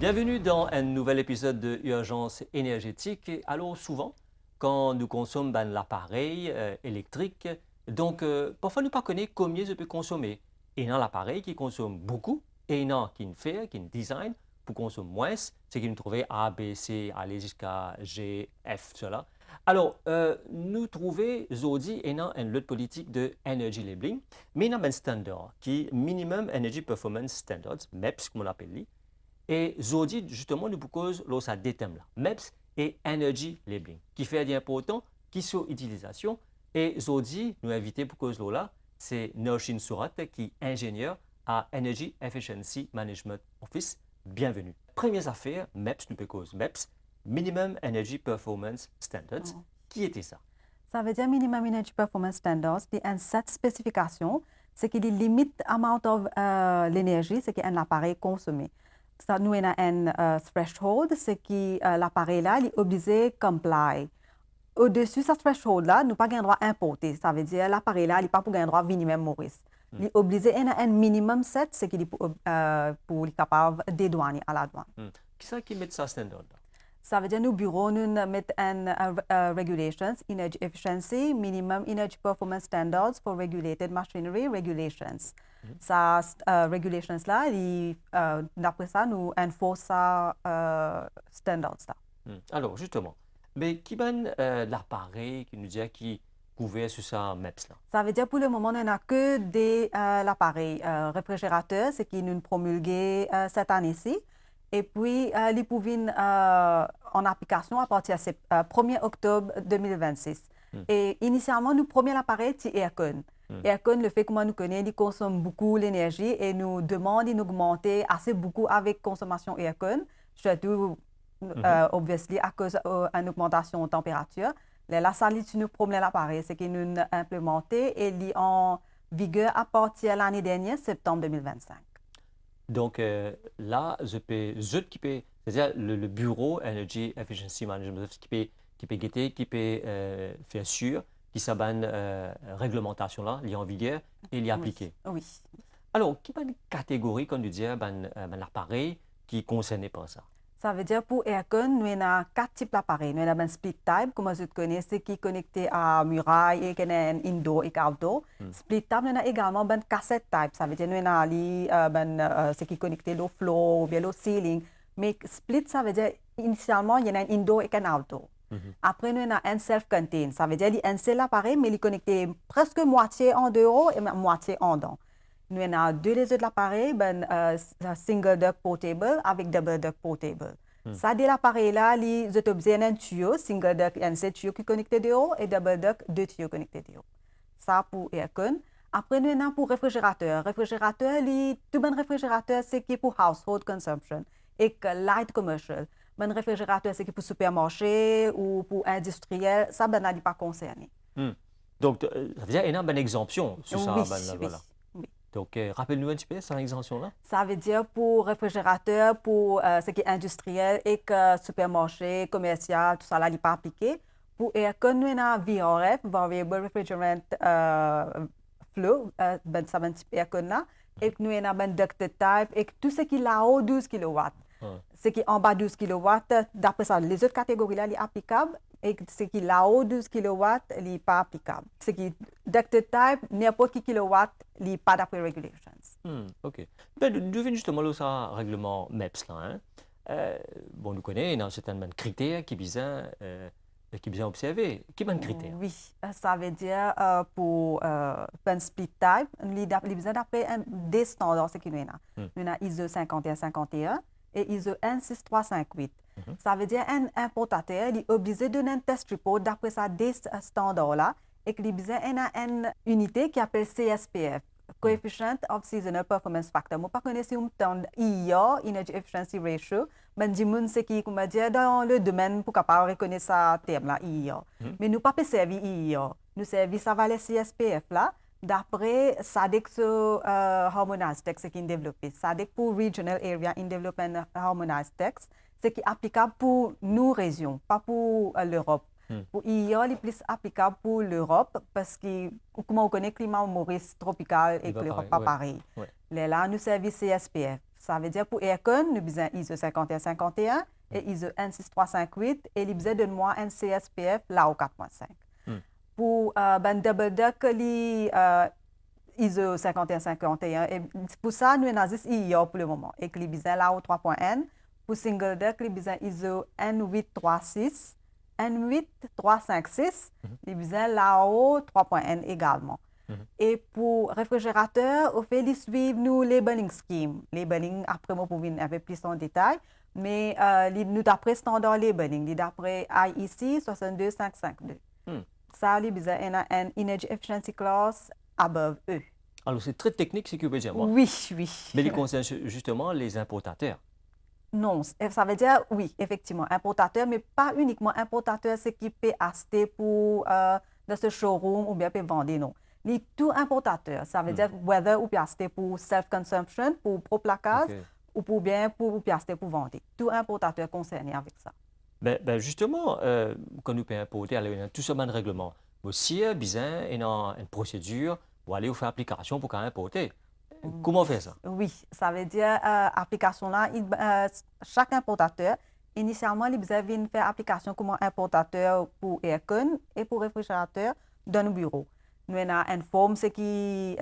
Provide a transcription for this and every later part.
Bienvenue dans un nouvel épisode de Urgence énergétique. Alors souvent, quand nous consommons l'appareil électrique, parfois nous ne connaissons pas combien je peux consommer. Et il y a l'appareil qui consomme beaucoup et il y en a qui fait, qui design pour consommer moins, c'est qui nous trouvons A, B, C, aller jusqu'à G, F, cela. Alors, nous trouvons aujourd'hui une autre politique de energy labeling, mais il y a un standard qui est Minimum Energy Performance Standards, MEPS comme on l'appelle. Et aujourd'hui, justement, nous proposons ça deux thèmes là, MEPS et Energy Labeling, qui fait d'important, qui sont utilisation. Et aujourd'hui, nous invitons pour cause là, c'est Norshin Surat, qui est ingénieur à Energy Efficiency Management Office. Bienvenue. Première affaire, MEPS, nous cause MEPS, Minimum Energy Performance Standards. Qui était ça? Ça veut dire Minimum Energy Performance Standards, c'est une cette spécification, c'est qui limite amount of l'énergie, c'est qu'un appareil consommé. Ça, nous avons un threshold, c'est que l'appareil là, il est obligé de comply. Au-dessus de ce threshold-là, nous n'avons pas le droit d'importer. Ça veut dire l'appareil là, il n'est pas pour le droit de venir même Maurice. Il est obligé un minimum set, c'est qu'il est pour être capable de dédouaner à la douane. Qui c'est qui met ça standard là? Ça veut dire nos bureaux, nous mettons regulations, energy efficiency, minimum energy performance standards for regulated machinery regulations. Ça, regulations là, d'après ça, nous enforçons standards là. Alors, justement, mais qui est l'appareil qui nous dit qui couvert sur ça MEPS là? Ça veut dire pour le moment, on n'a que des l'appareil réfrigérateur, ce qui nous promulgué cette année-ci. Et puis, les pouvines en application à partir du 1er octobre 2026. Et initialement, nous premier l'appareil, c'est Aircon. Aircon, le fait que nous connaissons, il consomme beaucoup l'énergie et nous demande d'augmenter assez beaucoup avec consommation Aircon, surtout, obviously, à cause d'une augmentation de température. La salle, nous premier l'appareil, c'est que nous implémenté et il est en vigueur à partir de l'année dernière, septembre 2025. Donc là, c'est-à-dire le bureau Energy Efficiency Management qui peut guetter, qui peut faire sûr que cette réglementation là, est en vigueur et est appliquée. Oui. Alors, quelle est une catégorie quand nous disons l'appareil qui est concerné par ça? Ça veut dire pour Aircon, nous avons 4 types d'appareils. Nous avons un split type, comme vous connaissez, qui est connecté à muraille et qui est un indoor et outdoor. Split type, nous avons également un cassette type. Ça veut dire nous avons ce qui est connecté au floor ou bien au ceiling. Mais split, ça veut dire initialement, il y a un indoor et un outdoor. Après, nous avons un self-contained. Ça veut dire qu'il y a un seul appareil, mais il est connecté presque moitié en dehors et moitié en dedans. Nous avons deux des autres appareils, single duct portable avec double duct portable. Ça, de l'appareil là, ils ont besoin d'un tuyau, single duct, un seul tuyau qui est connecté dehors et double duct, deux tuyaux connectés dehors. Ça pour Aircon. Après, nous avons pour réfrigérateur. Réfrigérateur, tout bon réfrigérateur, c'est qui est pour household consumption et light commercial. Bon réfrigérateur, c'est qui est pour supermarché ou pour industriel, ça, n'est pas concerné. Donc, ça veut dire qu'il y a une exemption sur ça. Oui. Donc, rappelle-nous un petit peu cette exemption-là. Ça veut dire pour réfrigérateur, pour ce qui est industriel et que supermarché, commercial, tout ça là, n'est pas appliqué. Pour Aircon, nous avons VRF, Variable Refrigerant Flow, ça veut dire Aircon là, et nous avons un ducted type et tout ce qui est là-haut 12 kW. Ce qui est en bas 12 kW, d'après ça, les autres catégories là, sont applicables. Et ce qui est là-haut 12 kW, il n'est pas applicable. Ce qui est ducted type, n'importe quel kilowatt, il n'est pas d'après regulations. OK. Ben, devine justement le règlement MEPS là. Bon, nous connaissons un certain nombre de critères qui visent observer. Quels sont les critères? Oui, ça veut dire pour un split type, il est besoin d'après des standards ce que nous avons. Nous avons ISO 5151 et ISO 16358. Ça veut dire qu'un importateur est obligé de donner un test report d'après ça des standards-là et qu'il a besoin d'une unité qui s'appelle CSPF, Coefficient of Seasonal Performance Factor. Je ne connais pas si on entend IER, Energy Efficiency Ratio, mais je sais qui est dans le domaine pour capable reconnaître ce terme-là, IER. Mais nous ne pas servir IER. Nous servons ça va les CSPF-là d'après SADC Harmonized Text qui est développé. SADC pour Regional Area in Development Harmonized Text, c'est qui est applicable pour nos régions, pas pour l'Europe. Pour IER, il est plus applicable pour l'Europe parce que, comme on connaît le climat Maurice tropical et que l'Europe pas pareil. Là, nous servons CSPF. Ça veut dire pour aircon, nous avons ISO 5151 et ISO N6358 et nous avons de moi un CSPF là au 4.5. Pour double deck, ISO 5151 et pour ça, nous avons juste IO pour le moment. Et nous avons là au 3.N. Pour single deck, nous avons ISO N836, N8356, nous avons là au 3.N également. Et pour réfrigérateur, on fait les suivre nous labeling scheme. Labeling, après, moi, pour venir avec plus en détail, mais nous d'après standard labeling, d'après IEC 62552. Ça, les besoin un energy efficiency class above E. Alors, c'est très technique, ce que vous pouvez dire, moi. Oui, oui. Mais il concerne justement les importateurs. Non, ça veut dire, oui, effectivement, importateur, mais pas uniquement importateur, c'est qui peut acheter pour dans ce showroom ou bien peut vendre, non. Les tout importateurs, ça veut dire whether ou peut acheter pour self-consumption, pour placage, ou pour bien pour acheter pour vendre. Tout importateur concerné avec ça. Ben justement, quand nous pouvons importer, il y a tout ce de règlement. Mais aussi, il y a une procédure pour aller faire application pour importer. Comment faire ça? Oui, ça veut dire application là, chaque importateur, initialement, il a faire application comme importateur pour aircon et pour réfrigérateur dans nos bureaux. Nous avons une forme qui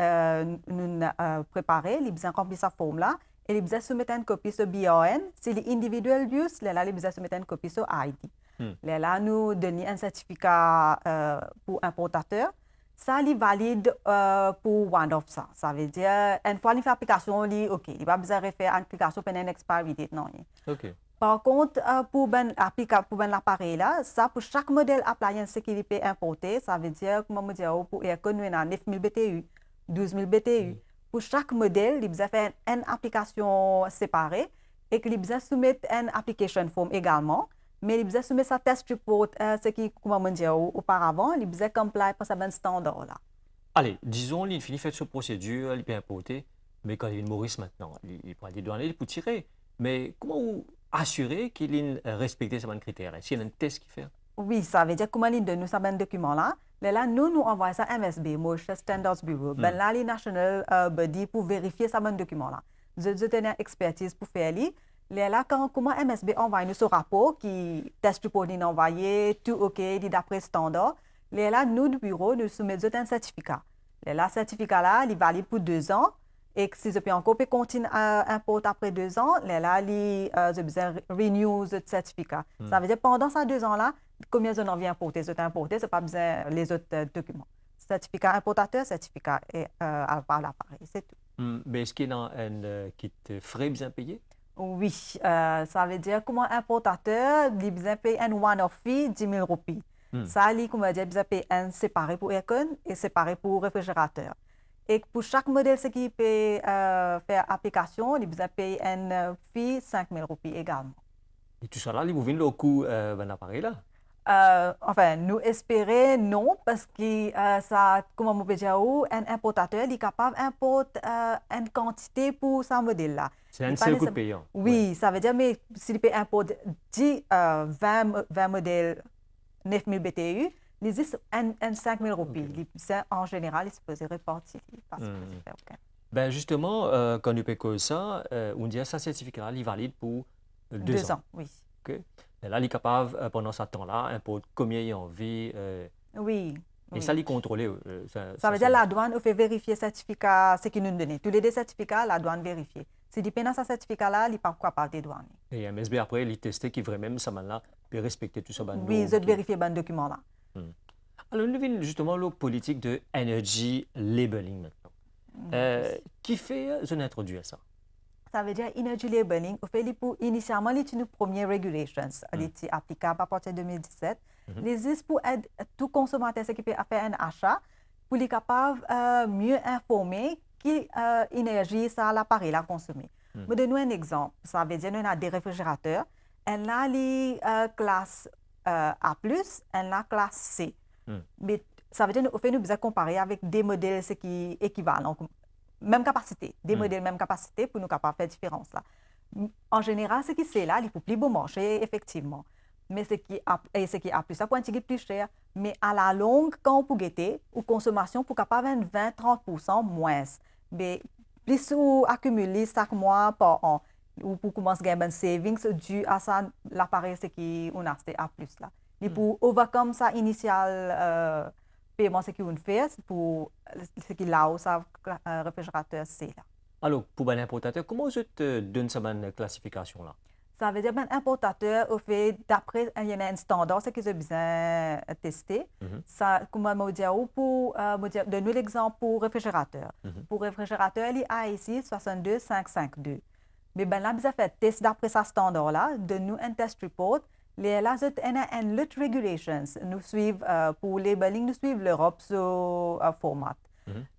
nous préparé, il a rempli sa forme là, et il a soumettre une copie sur BRN. Si c'est individual use, il a soumettre une copie sur ID. Là, nous donnons un certificat pour importateur. Ça, il valide pour one of ça. Ça veut dire, une fois qu'il fait application, OK, il va besoin de faire application pendant une expiry date. Non. OK. Par contre, pour l'appareil là, ça pour chaque modèle appliance qu'il peut importer, ça veut dire, comment me dire, pour aircon, nous avons 9000 BTU, 12000 BTU. Pour chaque modèle, il besoin faire une application séparée et qu'il besoin soumettre une application form également. Mais il besoin soumettre sa test report, ce qui, comment me dire, auparavant, il besoin comply pour sa standard là. Allez, disons, il finit faire cette procédure, il peut importer, mais quand il vient de mourir maintenant, il prend des douaniers pour tirer. Mais comment vous assurer qu'il respecte ces critères? S'il y a un test qui fait? Oui, ça veut dire comment il donne nous ce document là. Là, nous envoyons ça à MSB, Motion Standards Bureau. Ben là, les National Body pour vérifier ce document là. Je tenais une expertise pour faire lui. Là, comment MSB envoie nous ce rapport qui test report nous envoyé, tout OK, d'après standard. Là, nous du bureau, nous soumettons un certificat. Là, certificat là, il est valide pour 2 ans. Et si je peux encore continuer à importer après 2 ans, là, je besoin renew le certificat. Ça veut dire pendant ces 2 ans-là, combien je viens importer, ce n'est pas besoin les autres documents. Certificat importateur, certificat par l'appareil, c'est tout. Mais est-ce qu'il y a un kit frais bien payé? Oui, ça veut dire comment importateur, il besoin payer un one-off fee 10 000 roupies. Ça, il besoin payer un séparé pour aircon et séparé pour réfrigérateur. Et pour chaque modèle qui peut faire application, il besoin payer un fee 5 000 roupies également. Et tout ça là, il vous vient le coût d'un appareil là? Enfin, nous espérons non, parce que ça, comme on peut dire, un importateur est capable d'importer une quantité pour ce modèle-là. C'est un seul coût payant. Oui, ça veut dire, mais s'il peut importer 20 modèles 9000 BTU, il existe un 5 000 roupies. En général, il se peut répartir. Ben justement, quand nous payons ça, on dit que ce certificat il est valide pour 2 ans. Oui. Okay. Et là, il est capable, pendant ce temps-là, importer combien il a envie. Oui. Et ça, il est contrôlé. Ça veut dire que la douane fait vérifier le certificat, ce qu'il nous donne. Tous les deux certificats, la douane vérifie. Si il peine ce certificat-là, il n'est pas capable de douane. Et MSB, après, il testé qu'il vraiment, ça là peut respecter tout ça. Oui, ils ont vérifié le document-là. Alors, nous avons justement la politique de energy labeling maintenant. Qui fait introduire ça? Ça veut dire energy labeling, initialement, il y a une première regulations, elle est applicable à partir de 2017. Il existe pour aider tout consommateur qui peut faire un achat, pour les capable mieux informer quelle énergie ça l'appareil a consommé. Je vais donner un exemple. Ça veut dire qu'on a des réfrigérateurs, elle a les classes A+, elle a classe C. Mais ça veut dire qu'on nous besoin comparer avec des modèles qui équivalents. Même capacité, des modèles même capacité pour nous capables de faire différence là. En général, ce qui c'est là, il faut plus bon marché effectivement. Mais ce qui a plus ça pour un petit plus cher, mais à la longue quand on peut guetter ou consommation pour capable 20-30% moins. Mais plus ou accumuler chaque mois par an. Ou pour commencer à gagner un savings dû à ça, l'appareil c'est qui on a acheté à plus là. Et pour overcome ça initial paiement c'est qu'on fait pour ce qui là où ça réfrigérateur c'est là. Alors, pour un importateur, comment je te donne cette classification-là? Ça veut dire qu'un importateur, au fait, d'après, il y a un standard, c'est qu'ils ont besoin de tester. Ça, comme je dis, pour donner l'exemple pour réfrigérateur. Pour réfrigérateur, il y a ici 62552. Mais ben là, ils ont fait test d'après ce standard-là, de nous un test report. Les là, il y a un lot regulations. Nous suivons, pour labeling, nous suivons l'Europe sur format.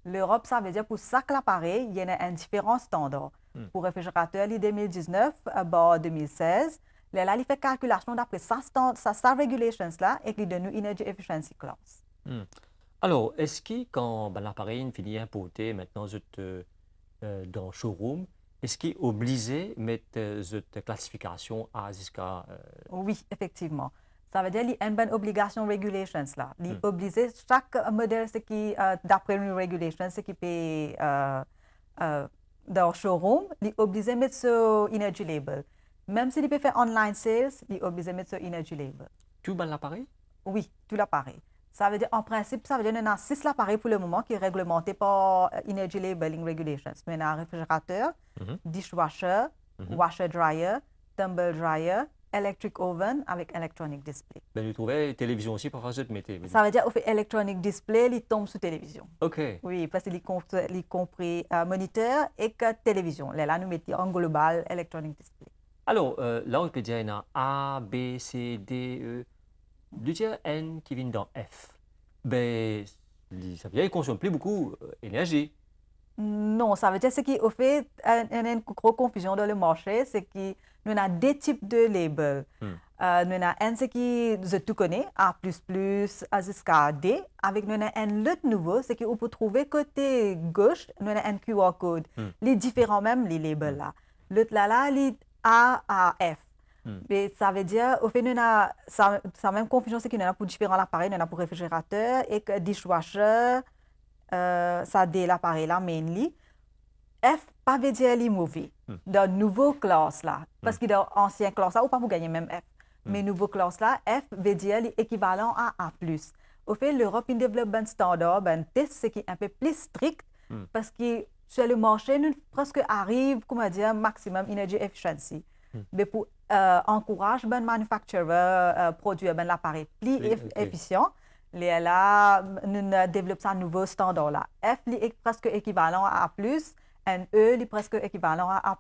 L'Europe, ça veut dire pour chaque appareil, il y a un différent standard. Pour réfrigérateur, en 2019, 2016, là, il fait calculation d'après sa regulations là et il donne une energy efficiency clause. Alors, est-ce que quand l'appareil finit importé maintenant dans le showroom, est-ce qu'il est obligé de mettre cette classification A jusqu'à... Oui, effectivement. Ça veut dire qu'il y a une obligation regulations là. Il est obligé, chaque modèle, ce qui, d'après une regulation, ce qui peut dans le showroom, il est obligé de mettre ce energy label. Même s'il peut faire online sales, il est obligé de mettre ce energy label. Tout l'appareil? Oui, tout l'appareil. Ça veut dire, en principe, ça veut dire qu'il y a 6 appareils pour le moment qui est réglementé par Energy Labeling Regulations. Il y a un réfrigérateur, dishwasher, washer dryer, tumble dryer, electric oven avec electronic display. Ben, vous trouvez télévision aussi, parfois, je te mettais. Ça veut dire, au fait, electronic display, il tombe sur télévision. OK. Oui, parce qu'il est compris moniteur et que télévision. Là, nous mettons en global electronic display. Alors, là, on peut dire qu'il y a A, B, C, D, E. Le tiers N qui vient dans F, ben, ça veut dire qu'il ne consomme plus beaucoup d'énergie. Non, ça veut dire qu'au fait, il y a une grosse confusion dans le marché, c'est que nous avons deux types de labels. Nous avons un qui, je tout connais, A++, jusqu'à D, avec nous avons un autre nouveau, c'est qu'on peut trouver côté gauche, nous avons un QR code. Les différents même, les labels là. L'autre là, les A à F. Mais ça veut dire, au fait, nous avons la même confusion, c'est qu'il y en a pour différents appareils, nous avons pour réfrigérateur et que dishwasher, ça D l'appareil là, mainly. F, pas veut dire les mauvais. Dans nouveau classe là, parce que dans ancien classe là, ou pas pour gagner même F. Mais nouveau classe là, F veut dire l'équivalent à A+. Au fait, l'Europe développe un standard, un test, ce qui est un peu plus strict, parce que sur le marché, nous presque arrive, comment dire, maximum energy efficiency. Mais pour encourager les manufacturers à produire l'appareil plus efficient, là, nous développons un nouveau standard là. F est presque équivalent à A+, et E est presque équivalent à A++.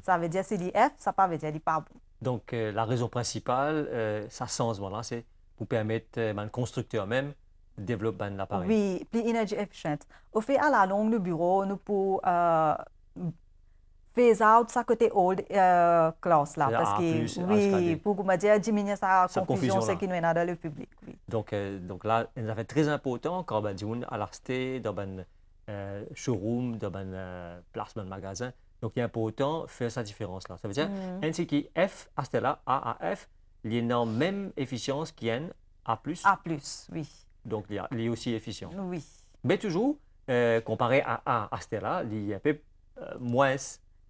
Ça veut dire que si dit F, ça ne veut dire qu'il n'est pas bon. Donc, la raison principale, ça changement là, c'est pour permettre le constructeur même de développer l'appareil. Oui, plus énergie efficient. Au fait, à la longue, le bureau, nous pouvons phase out sa côté old class là, parce que oui, pour comment dire, diminuer sa confusion, c'est qui nous est dans le public. Oui. Donc là, ça fait très important quand on a l'acheter dans un showroom, dans un placement de magasin. Donc, il est important de faire cette différence-là. Ça veut dire, ainsi que F, à là, A à F, il y a la même efficience qu'un A+. A+, oui. Donc, il est aussi efficient. Oui. Mais toujours, comparé à A à là, il est un peu moins.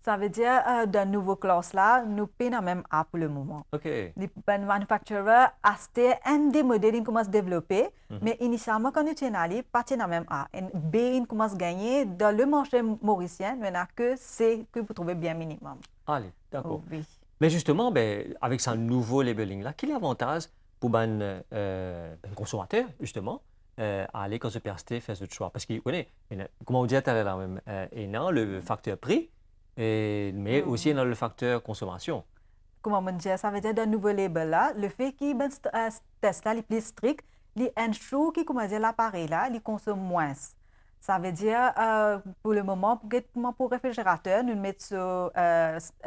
Ça veut dire, dans le nouveau classe là, nous payons même A pour le moment. OK. Les manufacturers achètent un des modèles qui commencent à développer, mais initialement, quand nous sommes pas même A. Et B, ils commencent à gagner. Dans le marché mauricien, il n'y en a que C que vous trouvez bien minimum. Allez, d'accord. Oui. Mais justement, avec ce nouveau labeling-là, quel est l'avantage pour un consommateur, justement, à aller quand se percer faire ce choix? Parce qu'il connaît, comme on disait tout à l'heure, il y a le facteur prix, mais aussi dans le facteur consommation. Comme on dit, ça veut dire dans le nouveau label là, le fait qu'il y ait un test là, les plus strict, il ensure que l'appareil là, il consomme moins. Ça veut dire, pour le moment, pour réfrigérateur, nous mettons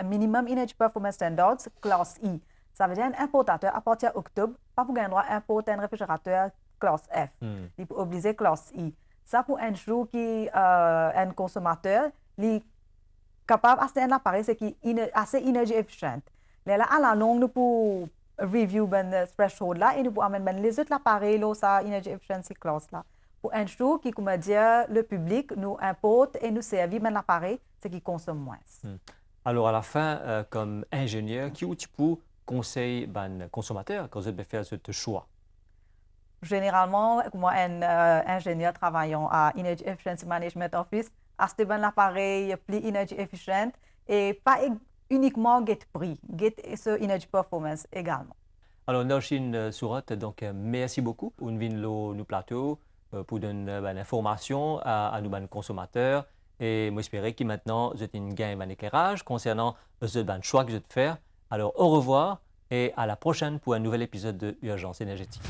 minimum energy performance standards, classe I. Ça veut dire un importateur, à partir d'octobre, pas pour gagner droit importer un réfrigérateur classe F. Il est obligé classe I. Ça pour ensure qu'un consommateur, il est capable d'acheter un appareil qui est assez énergie efficient. Là, à la longue, nous pouvons review ce threshold là et nous pouvons amener les autres appareils là, ça énergie efficiency class là, pour un jour qui, comme dire, le public nous importe et nous servit un appareil, ce qui consomme moins. Alors à la fin, comme ingénieur, qui ou tu peux conseiller ben consommateur quand vous faire ce choix? Généralement, moi, un ingénieur travaillant à Energy Efficiency Management Office, acheter un appareil plus énergie efficient et pas uniquement get prix, get ce energy performance également. Alors Norshin Surat, donc merci beaucoup pour nous plateau pour donner ben, l'information à nous ben, consommateurs et moi j'espère que maintenant vous êtes une gain un éclairage concernant ce ben, choix que vous êtes faire. Alors au revoir et à la prochaine pour un nouvel épisode de Urgence énergétique.